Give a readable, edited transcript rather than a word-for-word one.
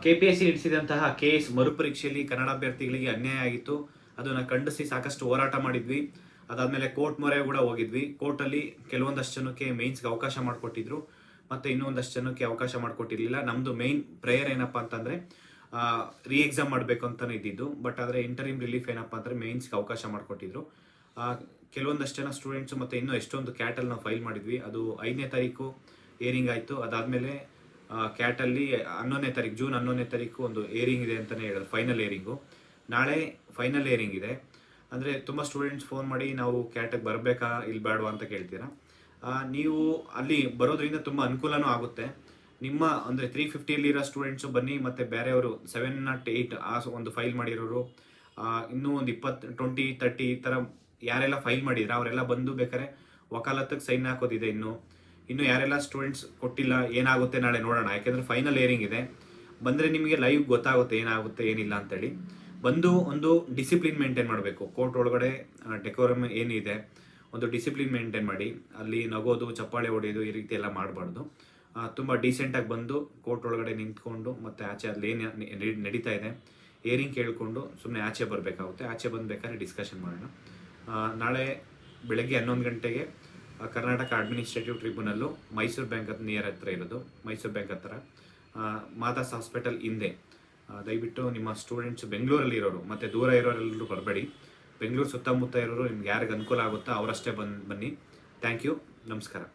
KPSC ನಡೆಸಿದಂತಹ KS ಮರುಪರೀಕ್ಷೆಯಲ್ಲಿ Kannada ಅಭ್ಯರ್ಥಿಗಳಿಗೆ ಅನ್ಯಾಯ ಆಗಿತ್ತು. ಅದನ್ನು ಖಂಡಿಸಿ ಸಾಕಷ್ಟು ಹೋರಾಟ ಮಾಡಿದ್ವಿ. ಅದಾದಮೇಲೆ ಕೋರ್ಟ್ ಮೊರೆ ಕೂಡ ಹೋಗಿದ್ವಿ. ಕೋರ್ಟಲ್ಲಿ ಕೆಲವೊಂದಷ್ಟು ಜನಕ್ಕೆ ಮೇನ್ಸ್ಗೆ ಅವಕಾಶ ಮಾಡಿಕೊಟ್ಟಿದ್ರು, ಮತ್ತು ಇನ್ನೊಂದಷ್ಟು ಜನಕ್ಕೆ ಅವಕಾಶ ಮಾಡಿಕೊಟ್ಟಿರಲಿಲ್ಲ. ನಮ್ಮದು ಮೇನ್ ಪ್ರೇಯರ್ ಏನಪ್ಪ ಅಂತಂದರೆ ರೀ ಎಕ್ಸಾಮ್ ಮಾಡಬೇಕು ಅಂತಲೇ ಇದ್ದಿದ್ದು. ಬಟ್ ಆದರೆ ಇಂಟರಿಮ್ ರಿಲೀಫ್ ಏನಪ್ಪ ಅಂದರೆ ಮೇನ್ಸ್ಗೆ ಅವಕಾಶ ಮಾಡಿಕೊಟ್ಟಿದ್ರು. ಕೆಲವೊಂದಷ್ಟು ಜನ ಸ್ಟೂಡೆಂಟ್ಸು ಮತ್ತು ಇನ್ನೂ ಎಷ್ಟೊಂದು ಕ್ಯಾಟಲ್ಲಿ ನಾವು ಫೈಲ್ ಮಾಡಿದ್ವಿ. ಅದು 5ನೇ ತಾರೀಕು ಏರಿಂಗ್ ಆಯಿತು. ಅದಾದಮೇಲೆ ಕ್ಯಾಟಲ್ಲಿ 11ನೇ ತಾರೀಕು ಜೂನ್ 11ನೇ ತಾರೀಕು ಒಂದು ಏರಿಂಗ್ ಇದೆ ಅಂತಲೇ ಹೇಳಿದ್ರು, ಫೈನಲ್ ಏರಿಂಗು. ನಾಳೆ ಫೈನಲ್ ಏರಿಂಗ್ ಇದೆ. ಅಂದರೆ ತುಂಬ ಸ್ಟೂಡೆಂಟ್ಸ್ ಫೋನ್ ಮಾಡಿ ನಾವು ಕ್ಯಾಟಿಗೆ ಬರಬೇಕಾ ಇಲ್ಲಿ ಬೇಡವಾ ಅಂತ ಕೇಳ್ತೀರಾ. ನೀವು ಅಲ್ಲಿ ಬರೋದ್ರಿಂದ ತುಂಬ ಅನುಕೂಲನೂ ಆಗುತ್ತೆ. ನಿಮ್ಮ ಅಂದರೆ 350ಯಲ್ಲಿರೋ ಸ್ಟೂಡೆಂಟ್ಸು ಬನ್ನಿ, ಮತ್ತು ಬೇರೆಯವರು 708 ಒಂದು ಫೈಲ್ ಮಾಡಿರೋರು, ಇನ್ನೂ ಒಂದು 20, 20, 30 ಈ ಥರ ಯಾರೆಲ್ಲ ಫೈಲ್ ಮಾಡಿದ್ರೆ ಅವರೆಲ್ಲ ಬಂದು ಬೇಕಾದ್ರೆ ವಕಾಲತ್ತಿಗೆ ಸೈನ್ ಹಾಕೋದಿದೆ. ಇನ್ನು ಯಾರೆಲ್ಲ ಸ್ಟೂಡೆಂಟ್ಸ್ ಕೊಟ್ಟಿಲ್ಲ ಏನಾಗುತ್ತೆ ನಾಳೆ ನೋಡೋಣ. ಯಾಕೆಂದರೆ ಫೈನಲ್ ಏರಿಂಗ್ ಇದೆ. ಬಂದರೆ ನಿಮಗೆ ಲೈವ್ ಗೊತ್ತಾಗುತ್ತೆ ಏನಾಗುತ್ತೆ ಏನಿಲ್ಲ ಅಂತೇಳಿ. ಬಂದು ಒಂದು ಡಿಸಿಪ್ಲಿನ್ ಮೇಂಟೈನ್ ಮಾಡಬೇಕು. ಕೋರ್ಟ್ ಒಳಗಡೆ ಡೆಕೋರಮ್ ಏನಿದೆ ಒಂದು ಡಿಸಿಪ್ಲಿನ್ ಮೇಂಟೈನ್ ಮಾಡಿ. ಅಲ್ಲಿ ನಗೋದು, ಚಪ್ಪಾಳೆ ಹೊಡೆಯೋದು ಈ ರೀತಿ ಎಲ್ಲ ಮಾಡಬಾರ್ದು. ತುಂಬ ಡೀಸೆಂಟಾಗಿ ಬಂದು ಕೋರ್ಟ್ ಒಳಗಡೆ ನಿಂತ್ಕೊಂಡು ಮತ್ತು ಆಚೆ ಅಲ್ಲೇನು ನಡೀತಾ ಇದೆ ಏರಿಂಗ್ ಕೇಳಿಕೊಂಡು ಸುಮ್ಮನೆ ಆಚೆ ಬರಬೇಕಾಗುತ್ತೆ. ಆಚೆ ಬಂದು ಡಿಸ್ಕಷನ್ ಮಾಡೋಣ. ನಾಳೆ ಬೆಳಗ್ಗೆ 11 ಗಂಟೆಗೆ Karnataka administrative tribunal, Mysuru bank near ಹತ್ರ ಇರೋದು, ಮೈಸೂರು ಬ್ಯಾಂಕ್ ಹತ್ರ, ಮಾತಾಸ್ ಹಾಸ್ಪಿಟಲ್ ಹಿಂದೆ. ದಯವಿಟ್ಟು ನಿಮ್ಮ ಸ್ಟೂಡೆಂಟ್ಸ್ ಬೆಂಗಳೂರಲ್ಲಿ ಇರೋರು ಮತ್ತು ದೂರ ಇರೋರೆಲ್ಲರೂ ಬರಬೇಡಿ. ಬೆಂಗಳೂರು ಸುತ್ತಮುತ್ತ ಇರೋರು ನಿಮ್ಗೆ ಯಾರಿಗೆ ಅನುಕೂಲ ಆಗುತ್ತೋ ಅವರಷ್ಟೇ ಬನ್ನಿ. Thank you. ನಮಸ್ಕಾರ.